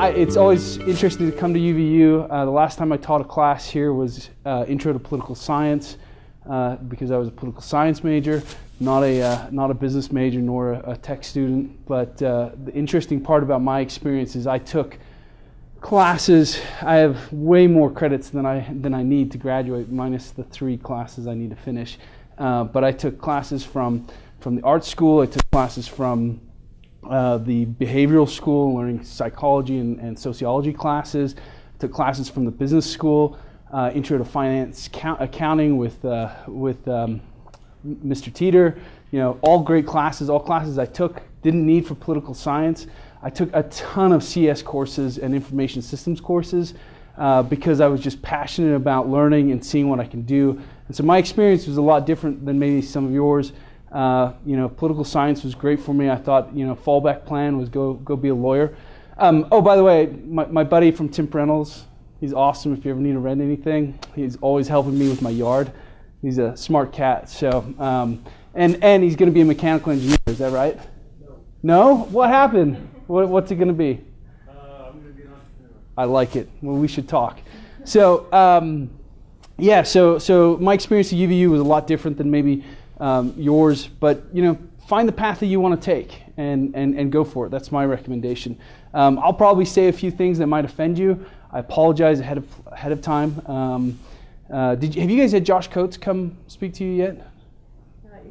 It's always interesting to come to UVU. The last time I taught a class here was Intro to Political Science because I was a political science major, not a business major nor a tech student. But the interesting part about my experience is I took classes. I have way more credits than I need to graduate, minus the 3 classes I need to finish. But I took classes from the art school. I took classes from the behavioral school, learning psychology and sociology classes. Took classes from the business school, Intro to Finance Accounting with Mr. Teeter. You know, all great classes, all classes I took, didn't need for political science. I took a ton of CS courses and information systems courses because I was just passionate about learning and seeing what I can do. And so my experience was a lot different than maybe some of yours. You know, political science was great for me. I thought, you know, fallback plan was go be a lawyer. Oh, by the way, my buddy from Tim Reynolds, he's awesome. If you ever need to rent anything, he's always helping me with my yard. He's a smart cat. So, and he's going to be a mechanical engineer. Is that right? No. What happened? What's it going to be? I'm going to be an entrepreneur. I like it. Well, we should talk. So, yeah. So my experience at UVU was a lot different than maybe yours, but you know, find the path that you want to take and go for it. That's my recommendation. I'll probably say a few things that might offend you. I apologize ahead of time. Have you guys had Josh Coates come speak to you yet?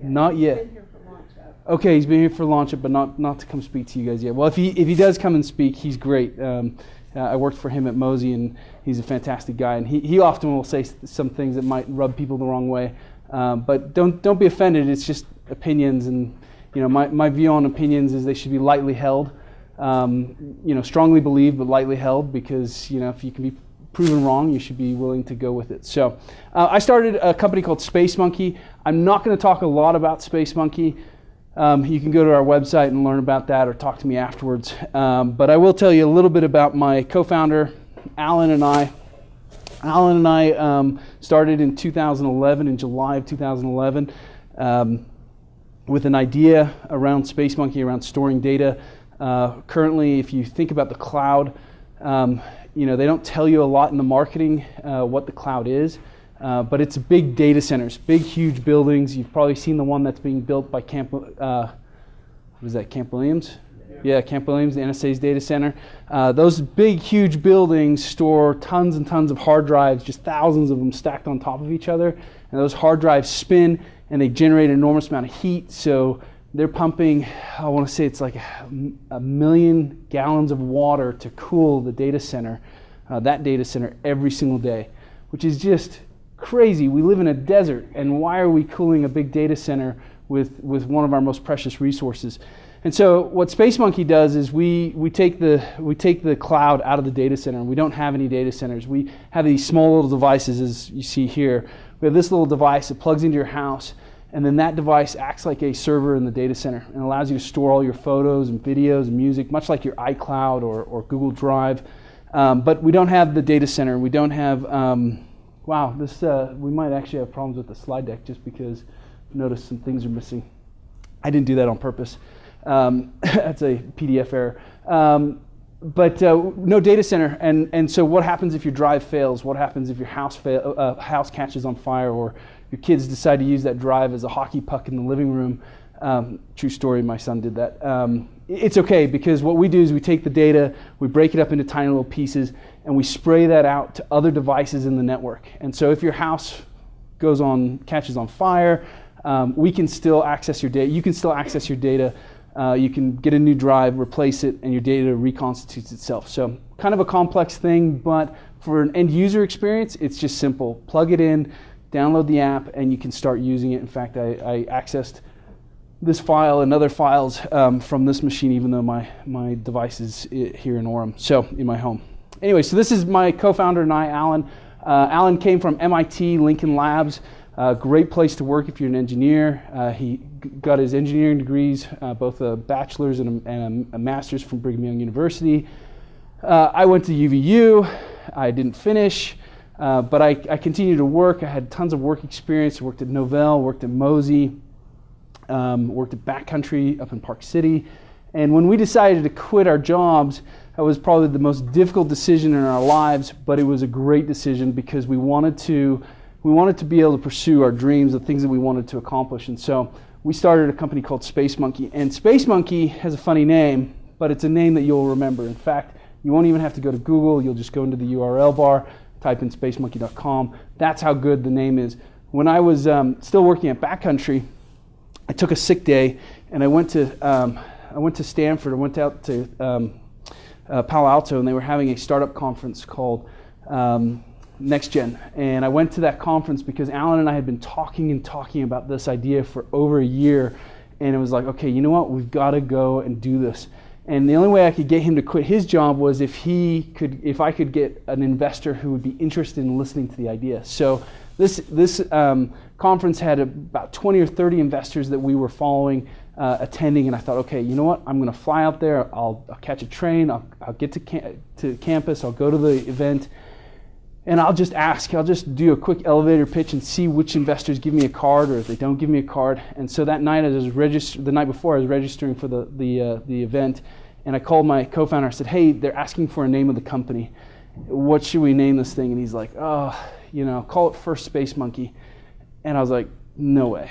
Not yet. He's been here for launch up. Okay, he's been here for launch up, but not to come speak to you guys yet. Well, if he does come and speak, he's great. I worked for him at Mosey, and he's a fantastic guy. And he often will say some things that might rub people the wrong way. But don't be offended. It's just opinions, and you know, my view on opinions is they should be lightly held. You know, strongly believed but lightly held, because you know, if you can be proven wrong, you should be willing to go with it. So I started a company called Space Monkey. I'm not going to talk a lot about Space Monkey. You can go to our website and learn about that, or talk to me afterwards. But I will tell you a little bit about my co-founder, Alan and I. Alan and I started in 2011, in July of 2011, with an idea around Space Monkey, around storing data. Currently, if you think about the cloud, you know, they don't tell you a lot in the marketing what the cloud is, but it's big data centers, big, huge buildings. You've probably seen the one that's being built by Camp Williams? Yeah, Camp Williams, the NSA's data center. Those big, huge buildings store tons and tons of hard drives, just thousands of them stacked on top of each other. And those hard drives spin, and they generate an enormous amount of heat. So they're pumping, I want to say it's like a million gallons of water to cool the data center, that data center, every single day, which is just crazy. We live in a desert, and why are we cooling a big data center with one of our most precious resources? And so what Space Monkey does is we take the cloud out of the data center, and we don't have any data centers. We have these small little devices, as you see here. We have this little device that plugs into your house, and then that device acts like a server in the data center and allows you to store all your photos and videos and music, much like your iCloud or Google Drive. But we don't have the data center. We don't have, wow, we might actually have problems with the slide deck, just because I've noticed some things are missing. I didn't do that on purpose. That's a PDF error. But no data center, and so what happens if your drive fails? What happens if your house catches on fire, or your kids decide to use that drive as a hockey puck in the living room? True story, my son did that. It's okay, because what we do is we take the data, we break it up into tiny little pieces, and we spray that out to other devices in the network. And so if your house catches on fire, we can still access your data. You can still access your data. You can get a new drive, replace it, and your data reconstitutes itself. So kind of a complex thing, but for an end user experience, it's just simple. Plug it in, download the app, and you can start using it. In fact, I accessed this file and other files from this machine, even though my device is here in Orem, so in my home. Anyway, so this is my co-founder and I, Alan. Alan came from MIT Lincoln Labs. Great place to work if you're an engineer. He got his engineering degrees, both a bachelor's and a master's from Brigham Young University. I went to UVU. I didn't finish, but I continued to work. I had tons of work experience. I worked at Novell, worked at Mosey, worked at Backcountry up in Park City, And when we decided to quit our jobs, that was probably the most difficult decision in our lives, but it was a great decision because we wanted to be able to pursue our dreams, the things that we wanted to accomplish. And so we started a company called Space Monkey. And Space Monkey has a funny name, but it's a name that you'll remember. In fact, you won't even have to go to Google. You'll just go into the URL bar, type in spacemonkey.com. That's how good the name is. When I was still working at Backcountry, I took a sick day and I went to Stanford. I went out to Palo Alto, and they were having a startup conference called Next Gen. And I went to that conference because Alan and I had been talking about this idea for over a year. And it was like, okay, you know what? We've got to go and do this. And the only way I could get him to quit his job was if I could get an investor who would be interested in listening to the idea. So this conference had about 20 or 30 investors that we were following, attending, and I thought, okay, you know what? I'm going to fly out there. I'll catch a train. I'll get to campus. I'll go to the event. And I'll just ask. I'll just do a quick elevator pitch and see which investors give me a card or if they don't give me a card. And so that night, the night before, I was registering for the event, and I called my co-founder. I said, "Hey, they're asking for a name of the company. What should we name this thing?" And he's like, "Oh, call it First Space Monkey." And I was like, "No way.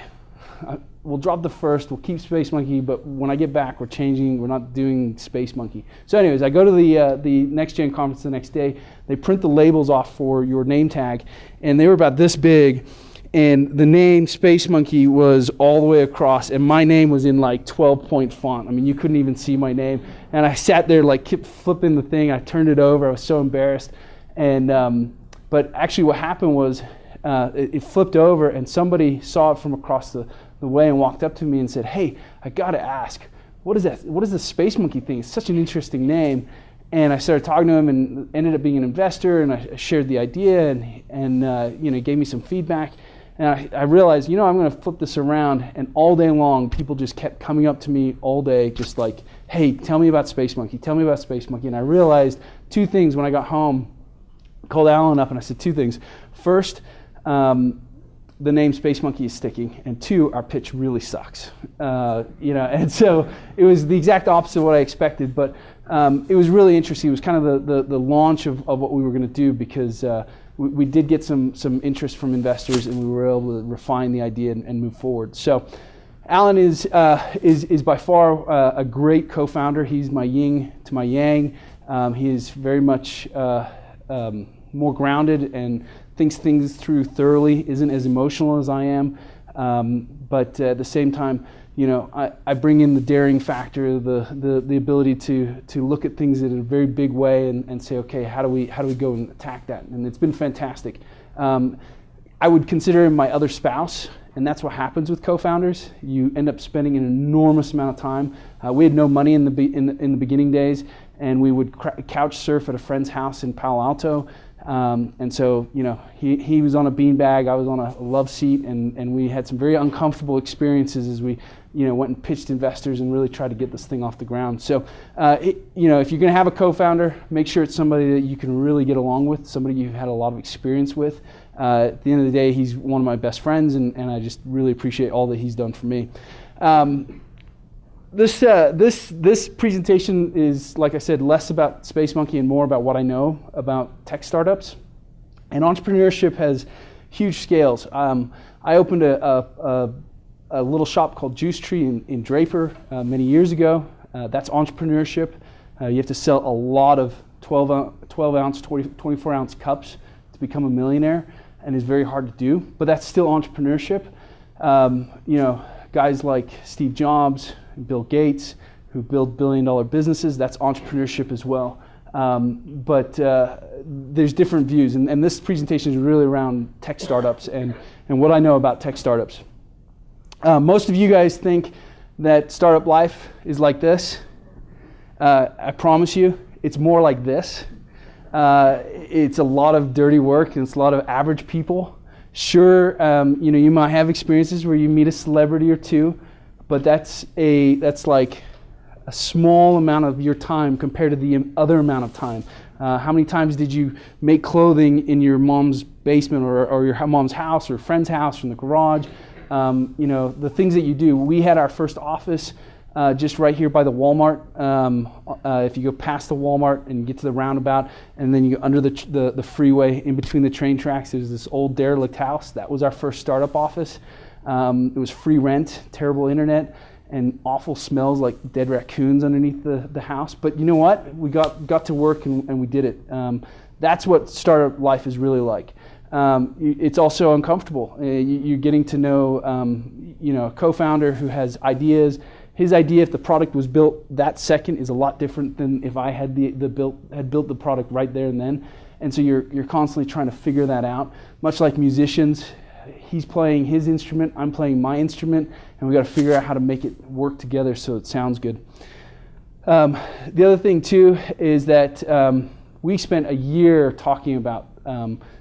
We'll drop the first. We'll keep Space Monkey, but when I get back, we're changing. We're not doing Space Monkey." So anyways, I go to the Next Gen conference the next day. They print the labels off for your name tag, and they were about this big, and the name Space Monkey was all the way across, and my name was in like 12-point font. I mean, you couldn't even see my name. And I sat there like kept flipping the thing. I turned it over. I was so embarrassed. And but actually what happened was it flipped over, and somebody saw it from across the way and walked up to me and said, "Hey, I got to ask, what is that? What is the Space Monkey thing? It's such an interesting name." And I started talking to him, and ended up being an investor, and I shared the idea, and he gave me some feedback. And I realized, I'm going to flip this around, and all day long, people just kept coming up to me all day, just like, "Hey, tell me about Space Monkey. Tell me about Space Monkey." And I realized two things when I got home. I called Alan up, and I said two things. First, the name Space Monkey is sticking, and two, our pitch really sucks. And so it was the exact opposite of what I expected, but it was really interesting. It was kind of the launch of what we were going to do, because we did get some interest from investors, and we were able to refine the idea and move forward. So Alan is by far a great co-founder. He's my yin to my yang. He is very much more grounded and thinks things through thoroughly, isn't as emotional as I am, but at the same time, I bring in the daring factor, the ability to look at things in a very big way and say, okay, how do we go and attack that? And it's been fantastic. I would consider him my other spouse, and that's what happens with co-founders. You end up spending an enormous amount of time. We had no money in the beginning days, and we would couch surf at a friend's house in Palo Alto. And so, he was on a beanbag, I was on a love seat, and we had some very uncomfortable experiences as we, went and pitched investors and really tried to get this thing off the ground. So, if you're going to have a co-founder, make sure it's somebody that you can really get along with, somebody you've had a lot of experience with. At the end of the day, he's one of my best friends, and I just really appreciate all that he's done for me. This presentation is, like I said, less about Space Monkey and more about what I know about tech startups. And entrepreneurship has huge scales. I opened a little shop called Juice Tree in Draper many years ago. That's entrepreneurship. You have to sell a lot of 12-ounce, 24-ounce cups to become a millionaire, and it's very hard to do. But that's still entrepreneurship. Guys like Steve Jobs, Bill Gates, who build billion-dollar businesses, that's entrepreneurship as well. But there's different views, and this presentation is really around tech startups and what I know about tech startups. Most of you guys think that startup life is like this. I promise you, it's more like this. It's a lot of dirty work, and it's a lot of average people. Sure, you might have experiences where you meet a celebrity or two, but that's like a small amount of your time compared to the other amount of time. How many times did you make clothing in your mom's basement or your mom's house or friend's house or in the garage? The things that you do. We had our first office just right here by the Walmart. If you go past the Walmart and get to the roundabout, and then you go under the freeway in between the train tracks, there's this old derelict house. That was our first startup office. It was free rent, terrible internet, and awful smells like dead raccoons underneath the house. But you know what? We got to work and we did it. That's what startup life is really like. It's also uncomfortable. You're getting to know a co-founder who has ideas. His idea, if the product was built that second, is a lot different than if I had built the product right there and then. And so you're constantly trying to figure that out. Much like musicians, he's playing his instrument, I'm playing my instrument, and we got to figure out how to make it work together so it sounds good. The other thing too is that we spent a year talking about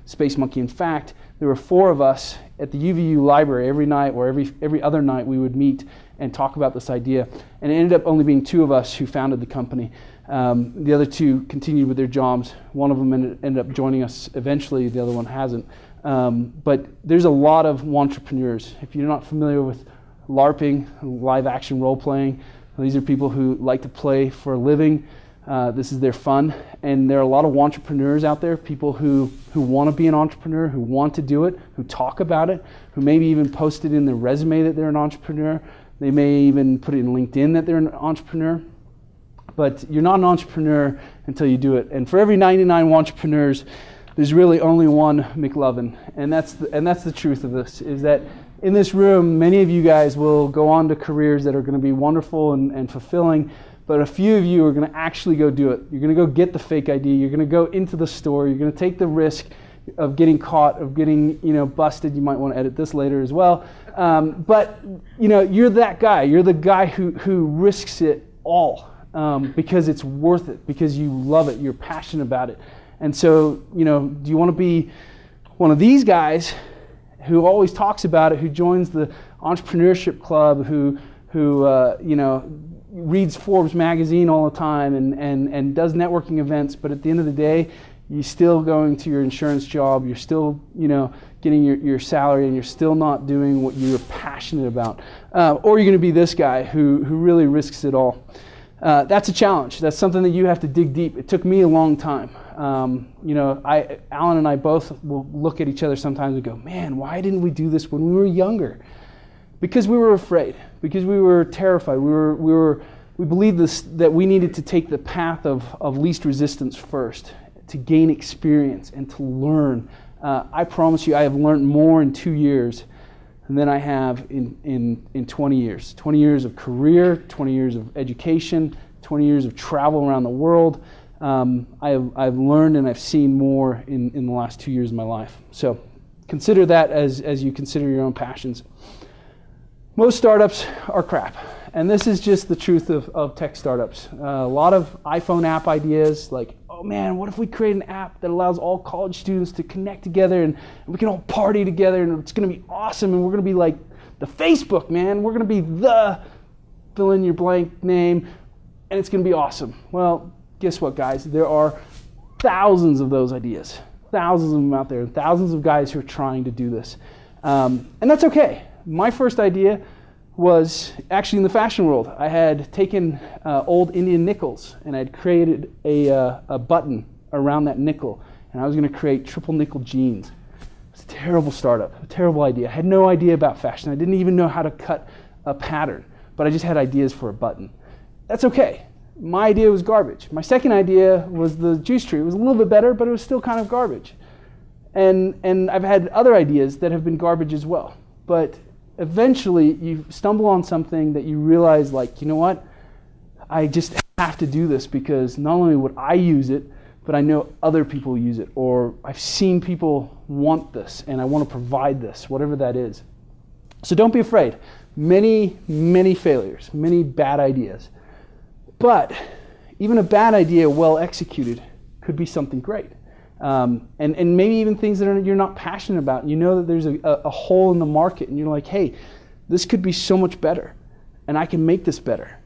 Space Monkey. In fact, there were 4 of us at the UVU library every night, or every other night we would meet and talk about this idea. And it ended up only being 2 of us who founded the company. The other 2 continued with their jobs. One of them ended up joining us eventually, the other one hasn't. But there's a lot of entrepreneurs. If you're not familiar with LARPing, live action role playing, these are people who like to play for a living. This is their fun, and there are a lot of entrepreneurs out there, people who want to be an entrepreneur, who want to do it, who talk about it, who maybe even post it in their resume that they're an entrepreneur. They may even put it in LinkedIn that they're an entrepreneur. But you're not an entrepreneur until you do it. And for every 99 entrepreneurs, there's really only one McLovin. And that's the truth of this, is that in this room, many of you guys will go on to careers that are going to be wonderful and fulfilling. But a few of you are going to actually go do it. You're going to go get the fake ID. You're going to go into the store. You're going to take the risk of getting caught, of getting busted. You might want to edit this later as well. But you're that guy. You're the guy who risks it all because it's worth it, because you love it. You're passionate about it. And so, do you want to be one of these guys who always talks about it, who joins the entrepreneurship club, who reads Forbes magazine all the time and does networking events, but at the end of the day, you're still going to your insurance job, you're still, getting your salary, and you're still not doing what you're passionate about. Or you're going to be this guy who really risks it all. That's a challenge. That's something that you have to dig deep. It took me a long time. Alan and I both will look at each other sometimes and go, man, why didn't we do this when we were younger? Because we were afraid, because we were terrified. We believed that we needed to take the path of least resistance first, to gain experience and to learn. I promise you, I have learned more in 2 years than I have in 20 years. 20 years of career, 20 years of education, 20 years of travel around the world. I've learned and I've seen more in the last 2 years of my life. So consider that as you consider your own passions. Most startups are crap, and this is just the truth of tech startups. A lot of iPhone app ideas, like, oh man, what if we create an app that allows all college students to connect together and we can all party together and it's going to be awesome and we're going to be like the Facebook, man. We're going to be the fill in your blank name and it's going to be awesome. Well, guess what, guys? There are thousands of those ideas, thousands of them out there, thousands of guys who are trying to do this. And that's okay. My first idea was actually in the fashion world. I had taken old Indian nickels and I'd created a button around that nickel, and I was going to create triple nickel jeans. It's a terrible startup, a terrible idea. I had no idea about fashion. I didn't even know how to cut a pattern, but I just had ideas for a button. That's okay. My idea was garbage. My second idea was the juice tree. It was a little bit better, but it was still kind of garbage. And I've had other ideas that have been garbage as well. But eventually you stumble on something that you realize, like, you know what? I just have to do this because not only would I use it, but I know other people use it, or I've seen people want this and I want to provide this, whatever that is. So don't be afraid. Many, many failures, many bad ideas. But even a bad idea well executed could be something great. And maybe even things that you're not passionate about. You know that there's a hole in the market and you're like, hey, this could be so much better and I can make this better.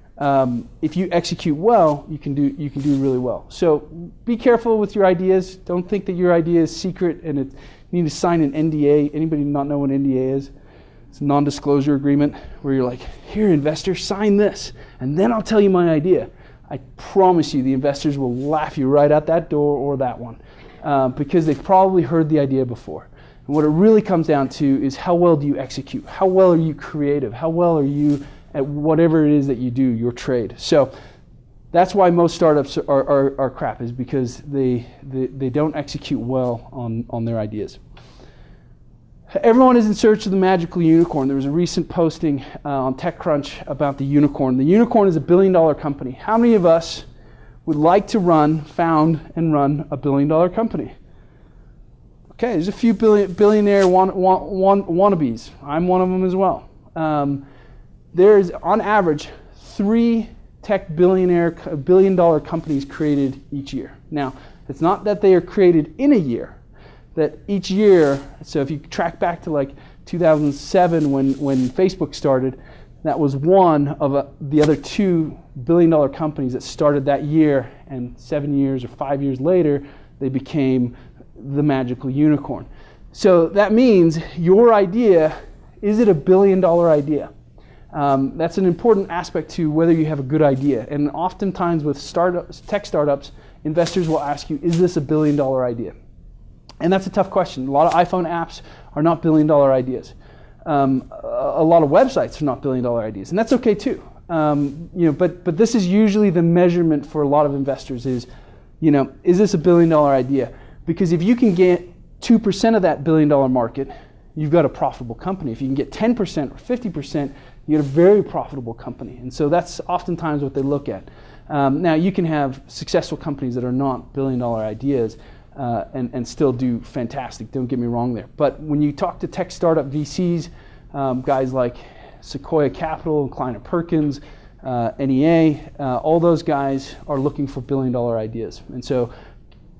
If you execute well, you can do really well. So be careful with your ideas. Don't think that your idea is secret and you need to sign an NDA. Anybody not know what NDA is? It's a non-disclosure agreement where you're like, here, investor, sign this, and then I'll tell you my idea. I promise you the investors will laugh you right out that door or that one because they've probably heard the idea before. And what it really comes down to is how well do you execute? How well are you creative? How well are you at whatever it is that you do, your trade? So that's why most startups are crap, is because they don't execute well on their ideas. Everyone is in search of the magical unicorn. There was a recent posting on TechCrunch about the unicorn. The unicorn is $1 billion company. How many of us would like to found and run a $1 billion company? Okay, there's a few billionaire wannabes. I'm one of them as well. There's, on average, 3 tech billion-dollar companies created each year. Now, it's not that they are created in a year. That each year, so if you track back to like 2007 when Facebook started, that was one of the other 2 billion-dollar companies that started that year, and 7 years or 5 years later, they became the magical unicorn. So that means your idea, is it a billion-dollar idea? That's an important aspect to whether you have a good idea. And oftentimes with tech startups, investors will ask you, is this a billion-dollar idea? And that's a tough question. A lot of iPhone apps are not billion-dollar ideas. A lot of websites are not billion-dollar ideas, and that's okay too. But this is usually the measurement for a lot of investors is, is this a billion-dollar idea? Because if you can get 2% of that billion-dollar market, you've got a profitable company. If you can get 10% or 50%, you get a very profitable company. And so that's oftentimes what they look at. Now, you can have successful companies that are not billion-dollar ideas, and still do fantastic, don't get me wrong there. But when you talk to tech startup VCs, guys like Sequoia Capital, Kleiner Perkins, NEA, all those guys are looking for billion-dollar ideas. And so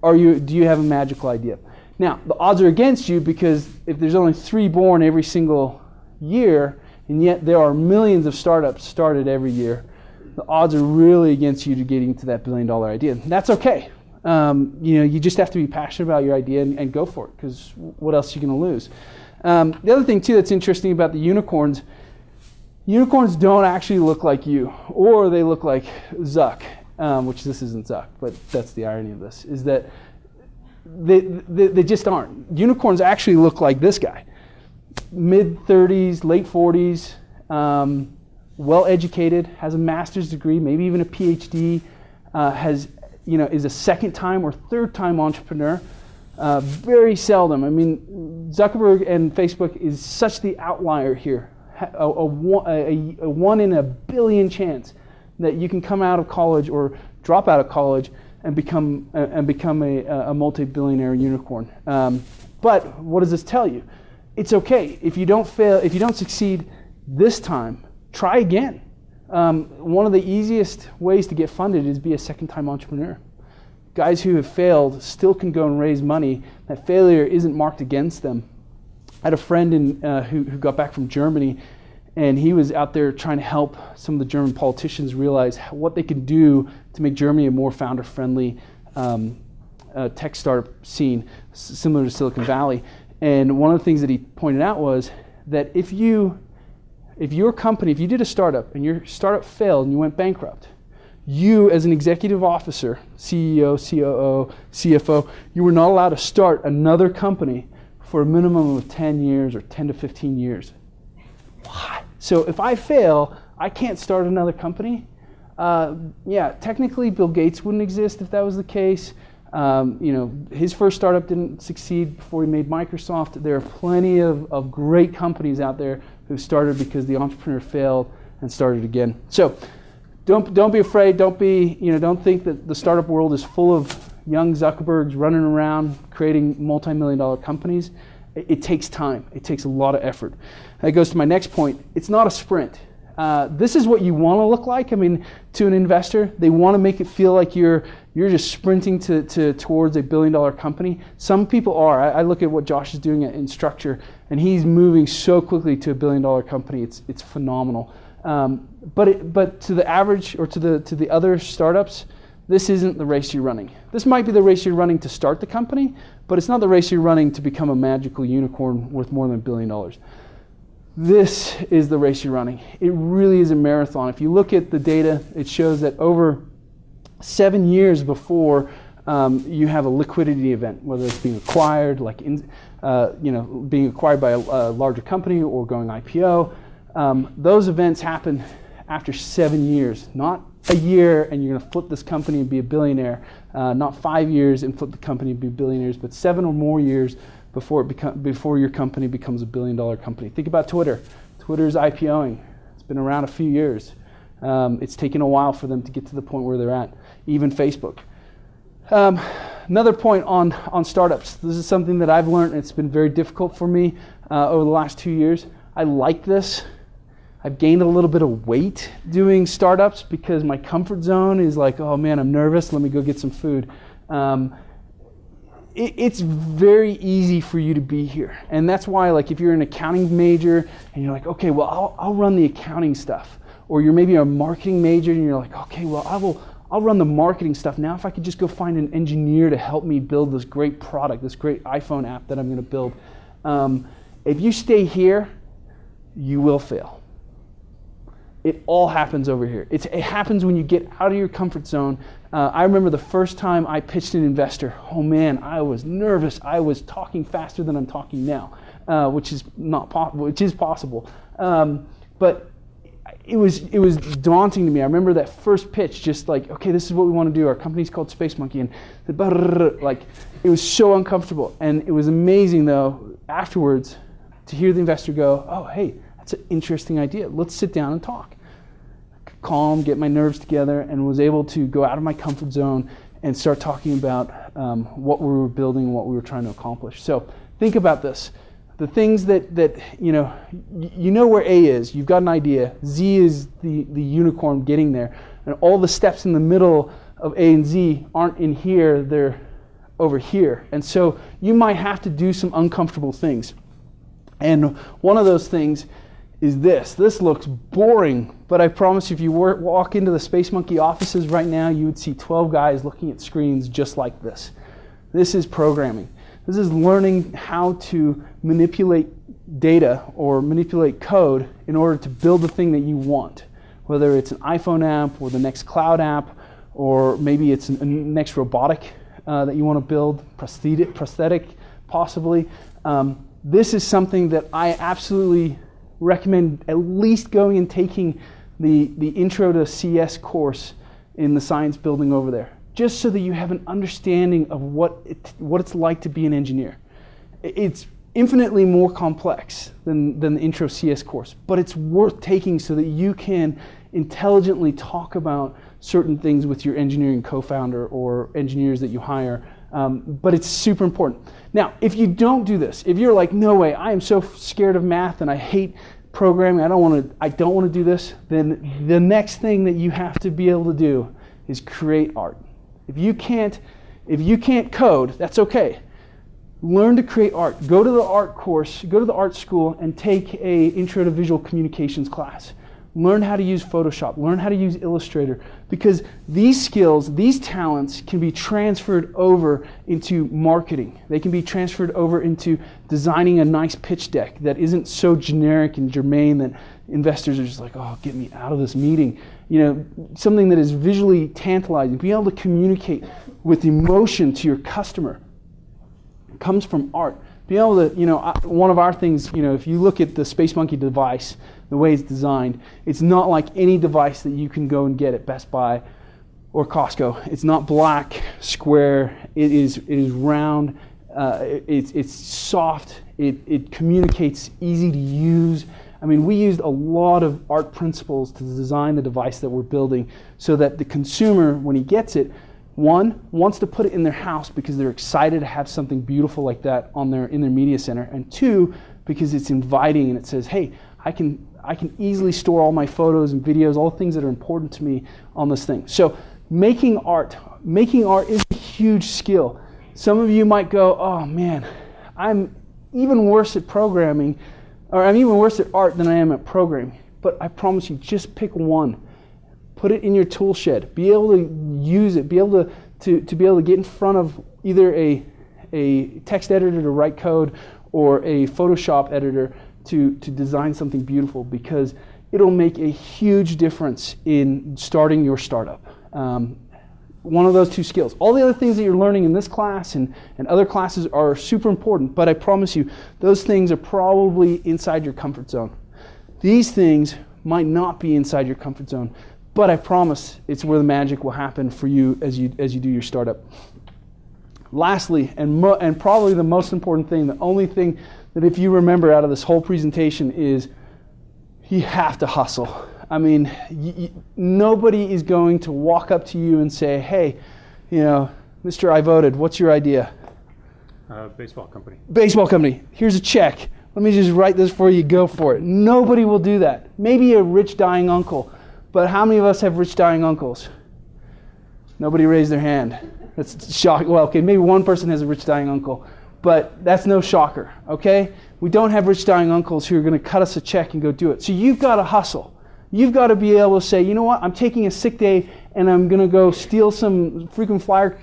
do you have a magical idea? Now, the odds are against you because if there's only 3 born every single year, and yet there are millions of startups started every year, the odds are really against you to getting to that billion-dollar idea. And that's okay. You just have to be passionate about your idea and go for it, because what else are you going to lose? The other thing too that's interesting about the unicorns don't actually look like you, or they look like Zuck, which this isn't Zuck, but that's the irony of this, is that they just aren't. Unicorns actually look like this guy, mid-30s, late 40s, well-educated, has a master's degree, maybe even a PhD, is a second-time or third-time entrepreneur. Very seldom. I mean, Zuckerberg and Facebook is such the outlier here. A 1 in a billion chance that you can come out of college or drop out of college and become a multi-billionaire unicorn. But what does this tell you? It's okay if you don't fail. If you don't succeed this time, try again. One of the easiest ways to get funded is be a second-time entrepreneur. Guys who have failed still can go and raise money. That failure isn't marked against them. I had a friend who got back from Germany, and he was out there trying to help some of the German politicians realize what they can do to make Germany a more founder-friendly tech startup scene, similar to Silicon Valley. And one of the things that he pointed out was that if your company, if you did a startup and your startup failed and you went bankrupt, you as an executive officer, CEO, COO, CFO, you were not allowed to start another company for a minimum of 10 years or 10 to 15 years. What? So if I fail, I can't start another company? Technically Bill Gates wouldn't exist if that was the case. His first startup didn't succeed before he made Microsoft. There are plenty of great companies out there who started because the entrepreneur failed and started again. So don't be afraid. Don't think that the startup world is full of young Zuckerbergs running around creating multi-million-dollar companies. It takes time. It takes a lot of effort. That goes to my next point. It's not a sprint. This is what you want to look like. I mean, to an investor, they want to make it feel like you're just sprinting towards a billion-dollar company. Some people are. I look at what Josh is doing in Structure, and he's moving so quickly to a billion-dollar company. It's phenomenal. But to the average or to the other startups, this isn't the race you're running. This might be the race you're running to start the company, but it's not the race you're running to become a magical unicorn worth more than $1 billion. This is the race you're running. It really is a marathon. If you look at the data, it shows that over 7 years before you have a liquidity event, whether it's being acquired, like being acquired by a larger company or going IPO, those events happen after 7 years, not a year and you're going to flip this company and be a billionaire, not 5 years and flip the company and be billionaires, but 7 or more years before your company becomes a billion-dollar company. Think about Twitter. Twitter's IPOing. It's been around a few years. It's taken a while for them to get to the point where they're at. Even Facebook. Another point on startups. This is something that I've learned, and it's been very difficult for me over the last 2 years. I like this. I've gained a little bit of weight doing startups because my comfort zone is like, oh man, I'm nervous, let me go get some food. It's very easy for you to be here. And that's why, like, if you're an accounting major and you're like, okay, well, I'll run the accounting stuff. Or you're maybe a marketing major and you're like, okay, well, I'll run the marketing stuff. Now if I could just go find an engineer to help me build this great product, this great iPhone app that I'm gonna build. If you stay here, you will fail. It all happens over here. It happens when you get out of your comfort zone. I remember the first time I pitched an investor. Oh man, I was nervous. I was talking faster than I'm talking now, which is possible. But it was daunting to me. I remember that first pitch, just like, okay, this is what we want to do. Our company's called Space Monkey, and like it was so uncomfortable. And it was amazing though afterwards to hear the investor go, oh hey, that's an interesting idea. Let's sit down and talk. Calm, get my nerves together, and was able to go out of my comfort zone and start talking about what we were building and what we were trying to accomplish. So think about this. The things that you know where A is, you've got an idea. Z is the unicorn getting there. And all the steps in the middle of A and Z aren't in here, they're over here. And so you might have to do some uncomfortable things. And one of those things is this. This looks boring, but I promise you, if you walk into the Space Monkey offices right now, you would see 12 guys looking at screens just like this. This is programming. This is learning how to manipulate data or manipulate code in order to build the thing that you want, whether it's an iPhone app or the next cloud app, or maybe it's a next robotic that you want to build, prosthetic possibly. This is something that I absolutely recommend at least going and taking the Intro to CS course in the science building over there, just so that you have an understanding of what it's like to be an engineer. It's infinitely more complex than the Intro CS course, but it's worth taking so that you can intelligently talk about certain things with your engineering co-founder or engineers that you hire. But it's super important. Now, if you don't do this, if you're like, no way, I am so scared of math and I hate programming, I don't want to do this, then the next thing that you have to be able to do is create art. If you can't code, that's okay. Learn to create art. Go to the art course, go to the art school and take a Intro to Visual Communications class. Learn how to use Photoshop, learn how to use Illustrator, because these skills, these talents can be transferred over into marketing. They can be transferred over into designing a nice pitch deck that isn't so generic and germane that investors are just like, oh, get me out of this meeting. You know, something that is visually tantalizing, be able to communicate with emotion to your customer comes from art. Be able to, one of our things, if you look at the Space Monkey device, the way it's designed, it's not like any device that you can go and get at Best Buy or Costco. It's not black, square. It is round. It's soft. It communicates, easy to use. I mean, we used a lot of art principles to design the device that we're building so that the consumer, when he gets it, one, wants to put it in their house because they're excited to have something beautiful like that in their media center, and two, because it's inviting and it says, hey, I can easily store all my photos and videos, all the things that are important to me on this thing. So making art is a huge skill. Some of you might go, oh man, I'm even worse at programming, or I'm even worse at art than I am at programming. But I promise you, just pick one. Put it in your tool shed. Be able to use it. Be able to be able to get in front of either a text editor to write code or a Photoshop editor to design something beautiful, because it'll make a huge difference in starting your startup. One of those two skills. All the other things that you're learning in this class and other classes are super important, but I promise you, those things are probably inside your comfort zone. These things might not be inside your comfort zone, but I promise it's where the magic will happen for you as you do your startup. Lastly, and probably the most important thing, the only thing that if you remember out of this whole presentation is you have to hustle. I mean, nobody is going to walk up to you and say, hey, Mr. I voted, what's your idea? Baseball company. Baseball company. Here's a check. Let me just write this for you, go for it. Nobody will do that. Maybe a rich dying uncle, but how many of us have rich dying uncles? Nobody raised their hand. That's shocking. Well, okay, maybe one person has a rich dying uncle, but that's no shocker, okay? We don't have rich dying uncles who are going to cut us a check and go do it. So you've got to hustle. You've got to be able to say, you know what, I'm taking a sick day and I'm going to go steal some frequent flyer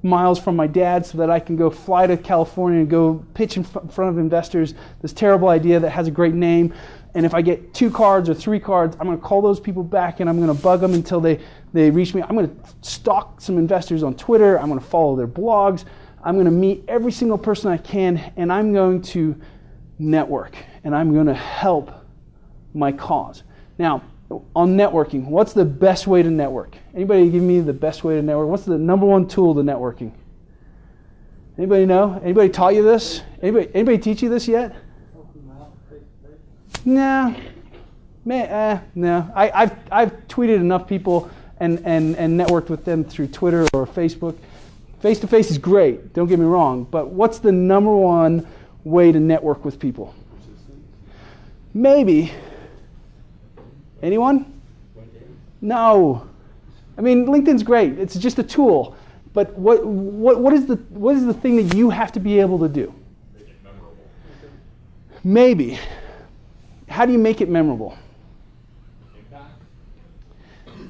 miles from my dad so that I can go fly to California and go pitch in front of investors this terrible idea that has a great name. And if I get 2 cards or 3 cards, I'm going to call those people back and I'm going to bug them until they reach me. I'm going to stalk some investors on Twitter. I'm going to follow their blogs. I'm going to meet every single person I can, and I'm going to network, and I'm going to help my cause. Now, on networking, what's the best way to network? Anybody give me the best way to network? What's the number one tool to networking? Anybody know? Anybody taught you this? Anybody teach you this yet? No. No. I've tweeted enough people and networked with them through Twitter or Facebook. Face-to-face is great, don't get me wrong, but what's the number one way to network with people? Maybe. Anyone? No. I mean, LinkedIn's great. It's just a tool. But what is the thing that you have to be able to do? Make it memorable. Maybe. How do you make it memorable? Impact.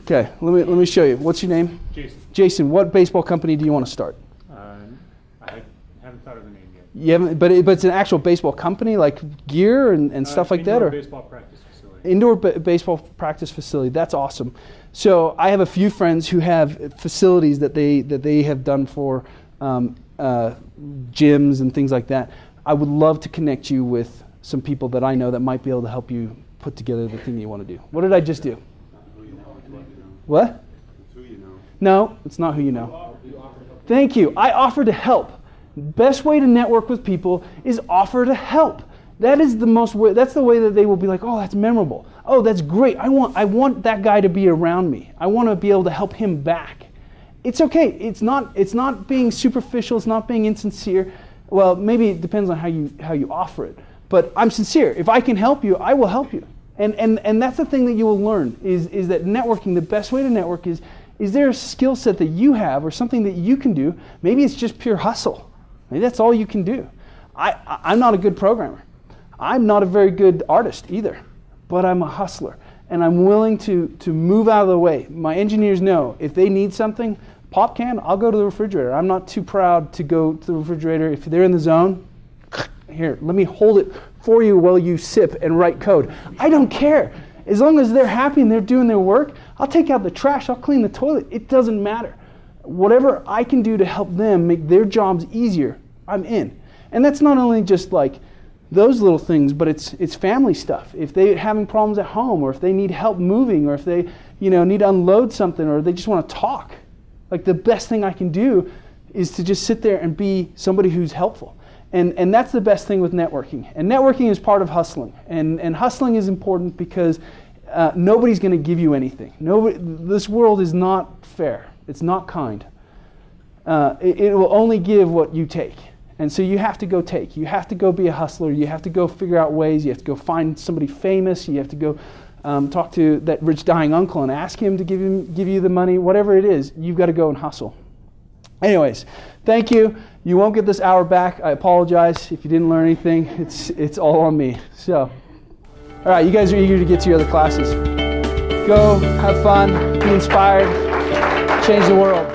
Okay, let me show you. What's your name? Jason. Jason, what baseball company do you want to start? I haven't thought of the name yet. You haven't, but it's an actual baseball company, like gear and stuff like that, or baseball practice facility. Indoor baseball practice facility. That's awesome. So I have a few friends who have facilities that they have done for gyms and things like that. I would love to connect you with some people that I know that might be able to help you put together the thing you want to do. What did I just do? What? No, it's not who you know. Thank you. I offer to help. Best way to network with people is offer to help. That is the most way. That's the way that they will be like, oh, that's memorable. Oh, that's great. I want that guy to be around me. I want to be able to help him back. It's okay. It's not being superficial. It's not being insincere. Well, maybe it depends on how you offer it. But I'm sincere. If I can help you, I will help you. And that's the thing that you will learn is that networking. The best way to network is there a skill set that you have or something that you can do? Maybe it's just pure hustle. Maybe that's all you can do. I'm not a good programmer. I'm not a very good artist either, but I'm a hustler. And I'm willing to move out of the way. My engineers know if they need something, pop can, I'll go to the refrigerator. I'm not too proud to go to the refrigerator. If they're in the zone, here, let me hold it for you while you sip and write code. I don't care. As long as they're happy and they're doing their work, I'll take out the trash, I'll clean the toilet. It doesn't matter. Whatever I can do to help them make their jobs easier, I'm in. And that's not only just like those little things, but it's family stuff. If they're having problems at home, or if they need help moving, or if they need to unload something, or they just want to talk, like the best thing I can do is to just sit there and be somebody who's helpful. And that's the best thing with networking. And networking is part of hustling. And hustling is important because nobody's going to give you anything. This world is not fair. It's not kind. It will only give what you take. And so you have to go take. You have to go be a hustler. You have to go figure out ways. You have to go find somebody famous. You have to go talk to that rich dying uncle and ask him to give you the money. Whatever it is, you've got to go and hustle. Anyways, thank you. You won't get this hour back. I apologize if you didn't learn anything. It's all on me. So, all right, you guys are eager to get to your other classes. Go, have fun, be inspired, change the world.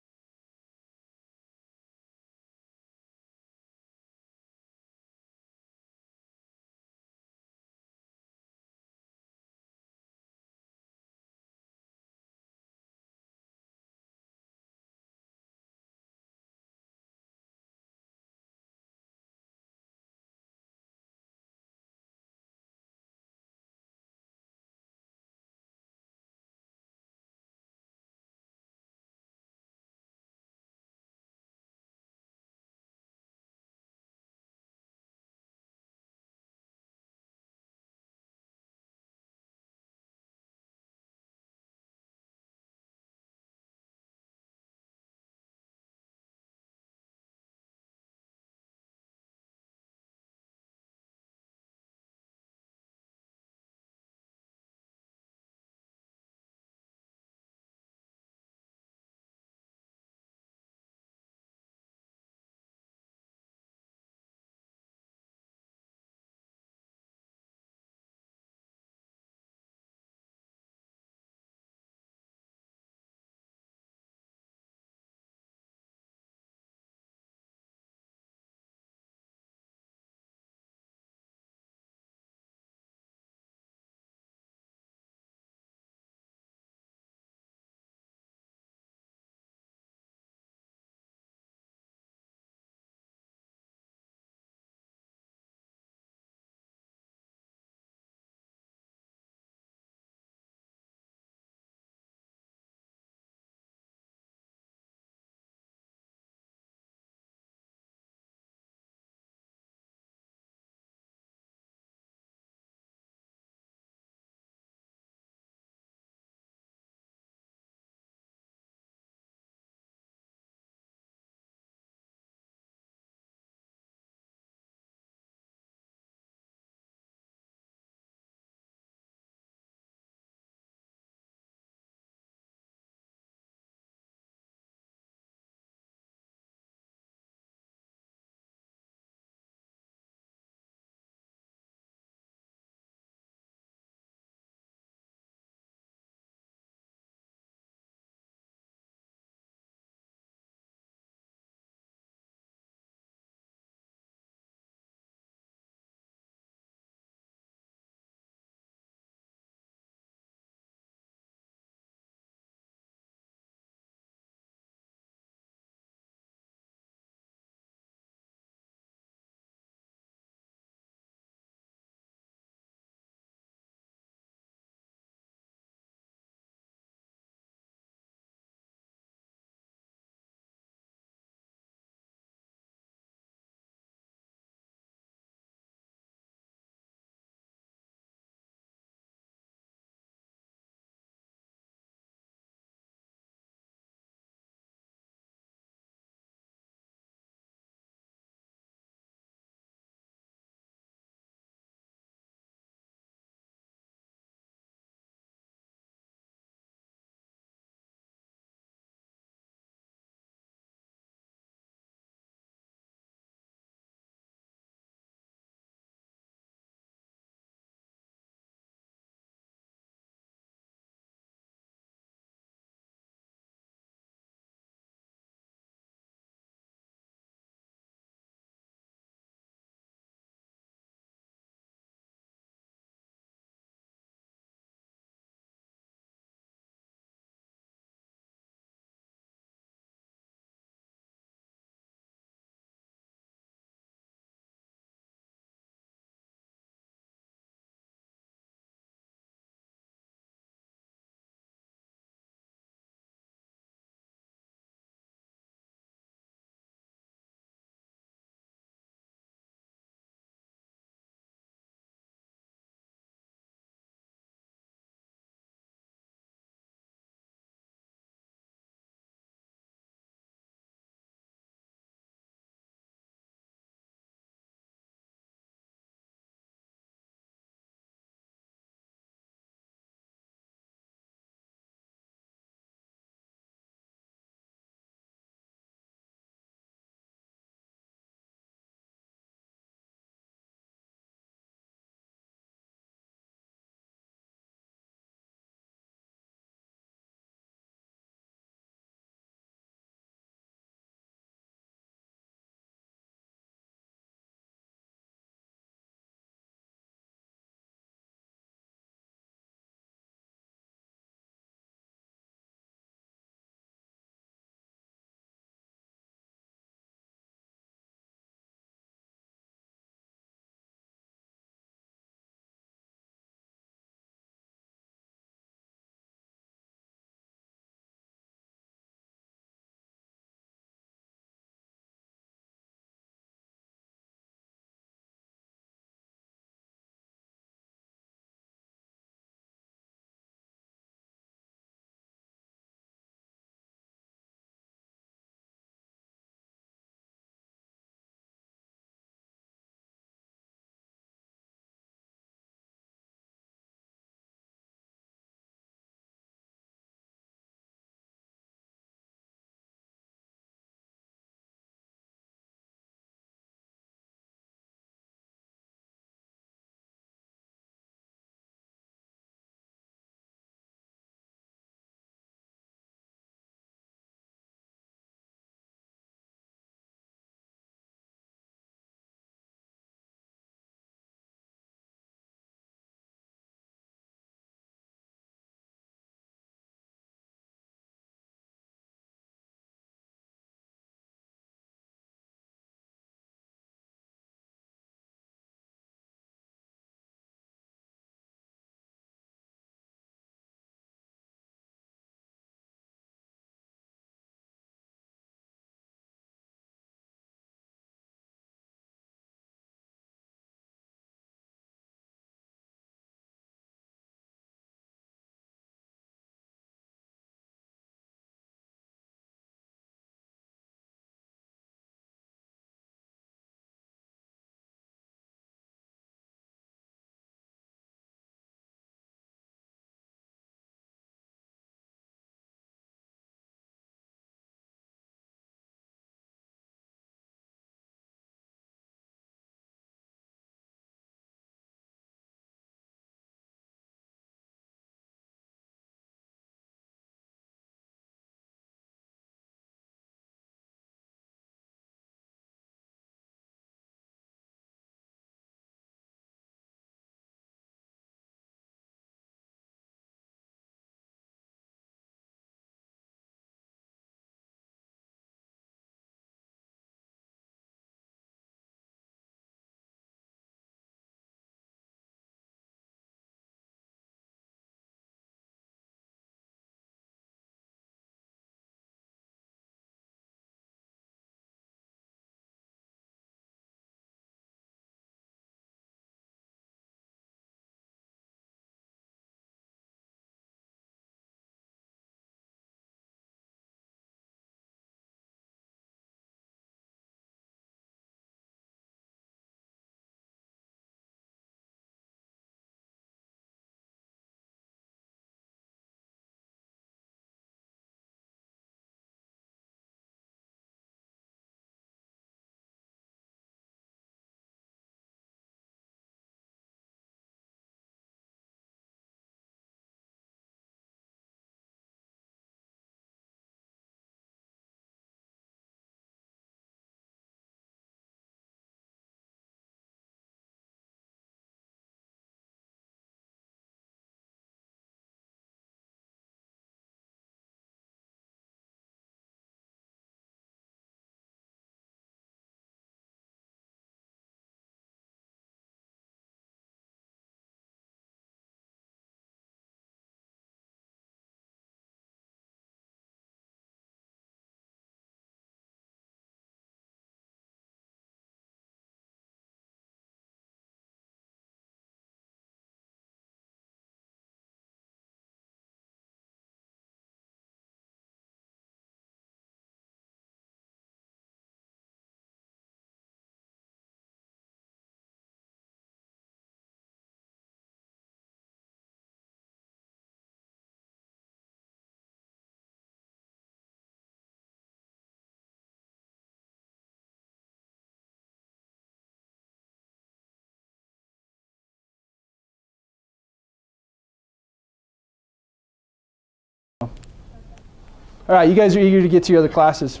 All right, you guys are eager to get to your other classes.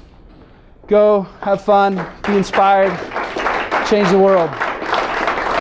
Go, have fun, be inspired, change the world.